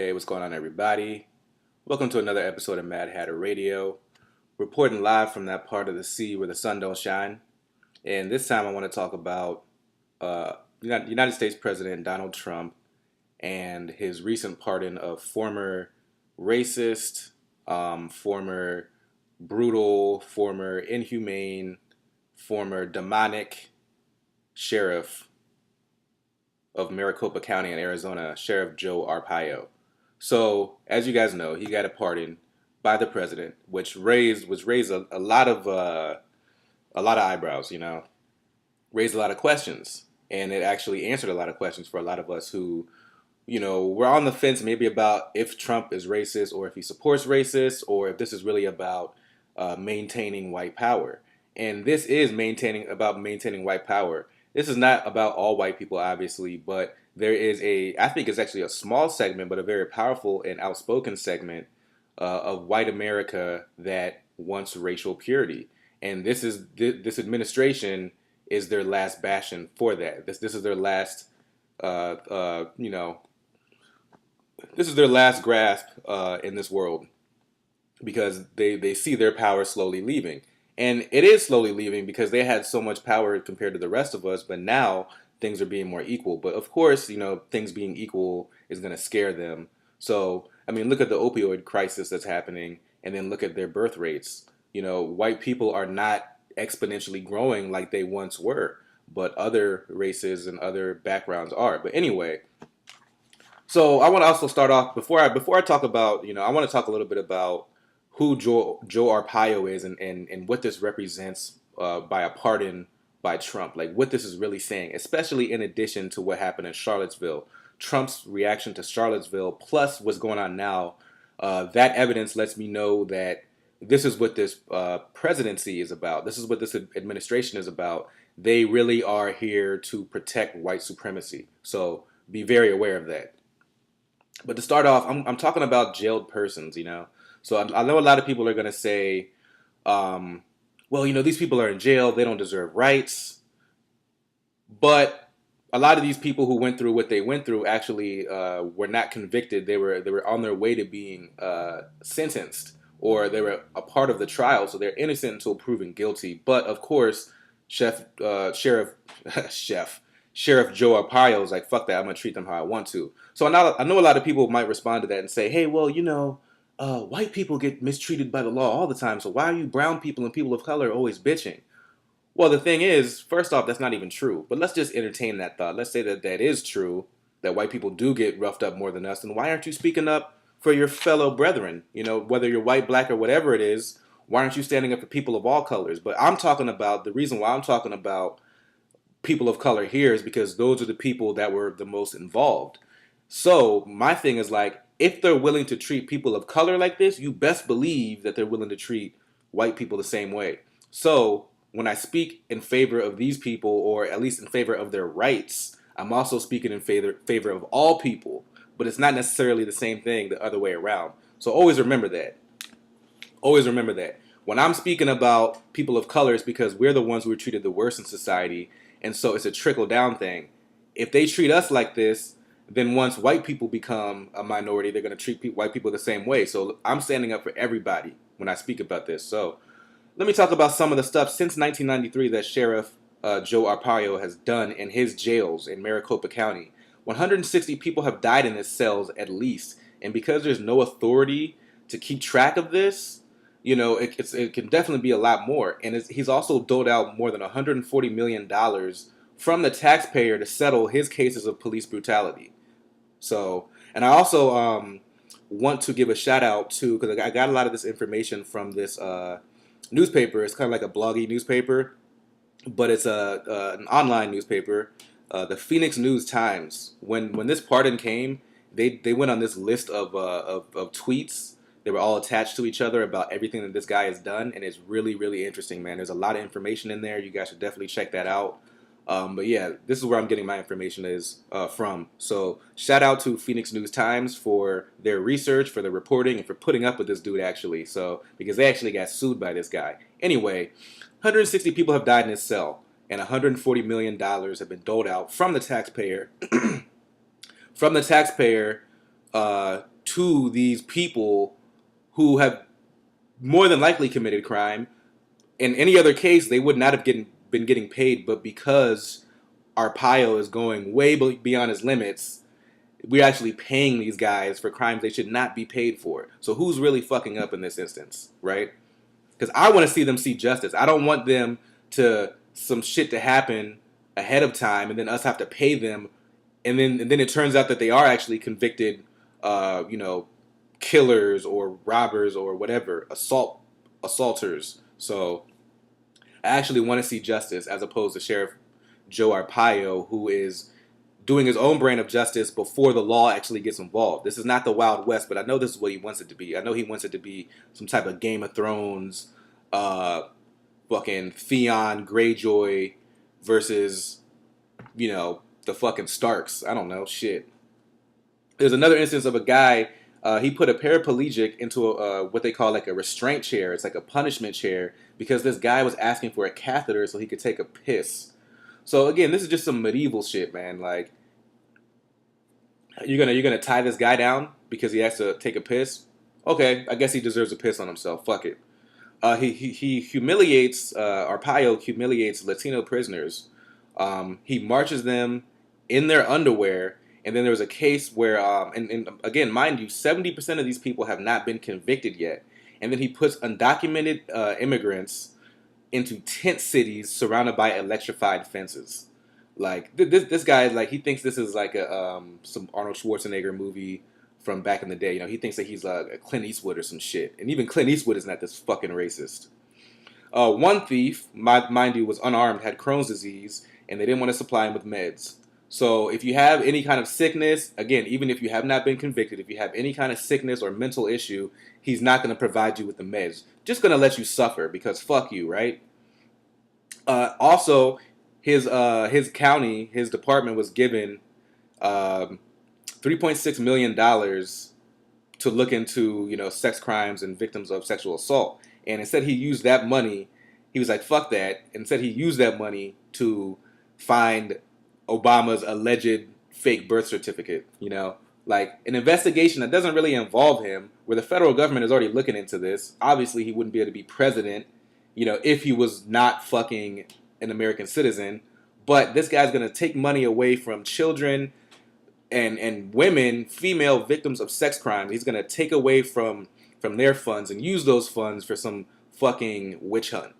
Hey, what's going on, everybody? Welcome to another episode of Mad Hatter Radio, reporting live from that part of the sea where the sun don't shine. And this time, I want to talk about United States President Donald Trump and his recent pardon of former racist, former brutal, former inhumane, former demonic sheriff of Maricopa County in Arizona, Sheriff Joe Arpaio. So, as you guys know, he got a pardon by the president, which raised a lot of eyebrows. Raised a lot of questions, and it actually answered a lot of questions for a lot of us who, we're on the fence maybe about if Trump is racist or if he supports racists or if this is really about maintaining white power. And this is maintaining white power. This is not about all white people, obviously, but there is I think it's actually a small segment, but a very powerful and outspoken segment of white America that wants racial purity. And this administration is their last bastion for that. This is their last, uh, uh, you know, this is their last grasp in this world because they see their power slowly leaving. And it is slowly leaving because they had so much power compared to the rest of us, but now things are being more equal. But of course, things being equal is going to scare them. So, I mean, look at the opioid crisis that's happening and then look at their birth rates. White people are not exponentially growing like they once were, but other races and other backgrounds are. But anyway, so I want to also start off before I talk about I want to talk a little bit about who Joe Arpaio is and what this represents by a pardon by Trump, like what this is really saying, especially in addition to what happened in Charlottesville, Trump's reaction to Charlottesville, plus what's going on now. That evidence lets me know that this is what this presidency is about. This is what this administration is about. They really are here to protect white supremacy. So be very aware of that. But to start off, I'm talking about jailed persons. So I know a lot of people are going to say, well, these people are in jail. They don't deserve rights. But a lot of these people who went through what they went through actually were not convicted. They were on their way to being sentenced, or they were a part of the trial, so they're innocent until proven guilty. But of course, Sheriff Chef Sheriff Joe Arpaio is like, fuck that, I'm gonna treat them how I want to. So I know a lot of people might respond to that and say, hey, well, white people get mistreated by the law all the time, so why are you brown people and people of color always bitching? Well, the thing is, first off, that's not even true. But let's just entertain that thought. Let's say that that is true, that white people do get roughed up more than us. Then why aren't you speaking up for your fellow brethren? Whether you're white, black, or whatever it is, why aren't you standing up for people of all colors? But the reason why I'm talking about people of color here is because those are the people that were the most involved. So my thing is like, if they're willing to treat people of color like this, you best believe that they're willing to treat white people the same way. So when I speak in favor of these people, or at least in favor of their rights, I'm also speaking in favor of all people. But it's not necessarily the same thing the other way around. So always remember that. Always remember that. When I'm speaking about people of color, it's because we're the ones who are treated the worst in society. And so it's a trickle down thing. If they treat us like this, then once white people become a minority, they're going to treat white people the same way. So I'm standing up for everybody when I speak about this. So let me talk about some of the stuff since 1993 that Sheriff Joe Arpaio has done in his jails in Maricopa County. 160 people have died in his cells at least. And because there's no authority to keep track of this, it can definitely be a lot more. And he's also doled out more than $140 million from the taxpayer to settle his cases of police brutality. So, and I also want to give a shout out to, because I got a lot of this information from this newspaper. It's kind of like a bloggy newspaper, but it's an online newspaper, the Phoenix News Times. When this pardon came, they went on this list of tweets. They were all attached to each other about everything that this guy has done, and it's really, really interesting, man. There's a lot of information in there. You guys should definitely check that out. But yeah, this is where I'm getting my information from. So shout out to Phoenix News Times for their research, for their reporting, and for putting up with this dude actually. So because they actually got sued by this guy. Anyway, 160 people have died in his cell, and $140 million have been doled out from the taxpayer, from the taxpayer to these people who have more than likely committed crime. In any other case, they would not have been getting paid, but because Arpaio is going way beyond his limits, we're actually paying these guys for crimes they should not be paid for. So who's really fucking up in this instance, right? Because I want to see them see justice. I don't want them to some shit to happen ahead of time and then us have to pay them, and then it turns out that they are actually convicted, killers or robbers or whatever, assaulters. So I actually want to see justice as opposed to Sheriff Joe Arpaio, who is doing his own brand of justice before the law actually gets involved. This is not the Wild West, but I know this is what he wants it to be. I know he wants it to be some type of Game of Thrones, fucking Theon Greyjoy versus, the fucking Starks. I don't know, shit. There's another instance of a guy, he put a paraplegic into what they call like a restraint chair. It's like a punishment chair because this guy was asking for a catheter so he could take a piss. So again, this is just some medieval shit, man. Like, you're gonna tie this guy down because he has to take a piss? Okay, I guess he deserves a piss on himself. Fuck it. He humiliates, Arpaio humiliates Latino prisoners. He marches them in their underwear. And then there was a case where, and again, mind you, 70% of these people have not been convicted yet. And then he puts undocumented immigrants into tent cities surrounded by electrified fences. Like, this guy, like, he thinks this is like some Arnold Schwarzenegger movie from back in the day. He thinks that he's a Clint Eastwood or some shit. And even Clint Eastwood is not this fucking racist. One thief, mind you, was unarmed, had Crohn's disease, and they didn't want to supply him with meds. So if you have any kind of sickness, again, even if you have not been convicted, if you have any kind of sickness or mental issue, he's not going to provide you with the meds. Just going to let you suffer because fuck you, right? Also, his county, his department was given $3.6 million to look into, sex crimes and victims of sexual assault. And instead he used that money, he was like, fuck that. Instead he used that money to find Obama's alleged fake birth certificate, like an investigation that doesn't really involve him, where the federal government is already looking into this. Obviously, he wouldn't be able to be president, if he was not fucking an American citizen. But this guy's going to take money away from children and women, female victims of sex crime. He's going to take away from their funds and use those funds for some fucking witch hunt.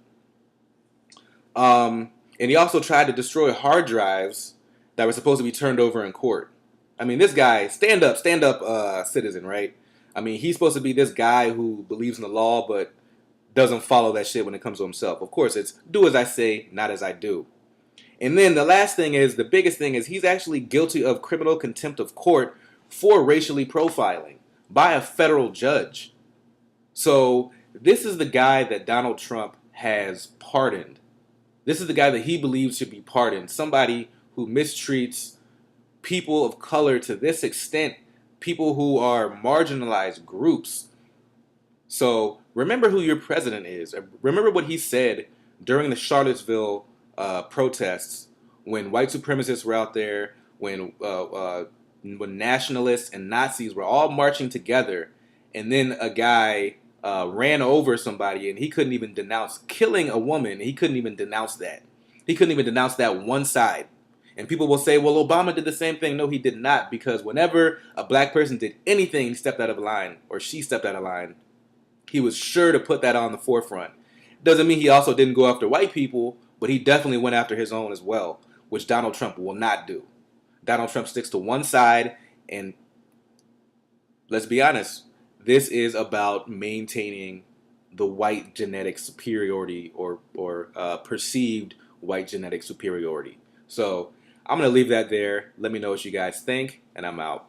And he also tried to destroy hard drives that were supposed to be turned over in court. I mean, this guy, stand up, citizen, right? I mean, he's supposed to be this guy who believes in the law, but doesn't follow that shit when it comes to himself. Of course, it's do as I say, not as I do. And then the last thing is, the biggest thing is, he's actually guilty of criminal contempt of court for racially profiling by a federal judge. So this is the guy that Donald Trump has pardoned. This is the guy that he believes should be pardoned. Somebody who mistreats people of color to this extent, people who are marginalized groups. So remember who your president is. Remember what he said during the Charlottesville protests, when white supremacists were out there, when nationalists and Nazis were all marching together, and then a guy ran over somebody, and he couldn't even denounce killing a woman. He couldn't even denounce that. He couldn't even denounce that one side. And people will say, well, Obama did the same thing. No, he did not, because whenever a black person did anything, he stepped out of line, or she stepped out of line, he was sure to put that on the forefront. Doesn't mean he also didn't go after white people, but he definitely went after his own as well, which Donald Trump will not do. Donald Trump sticks to one side, and let's be honest, this is about maintaining the white genetic superiority or perceived white genetic superiority. So I'm going to leave that there. Let me know what you guys think, and I'm out.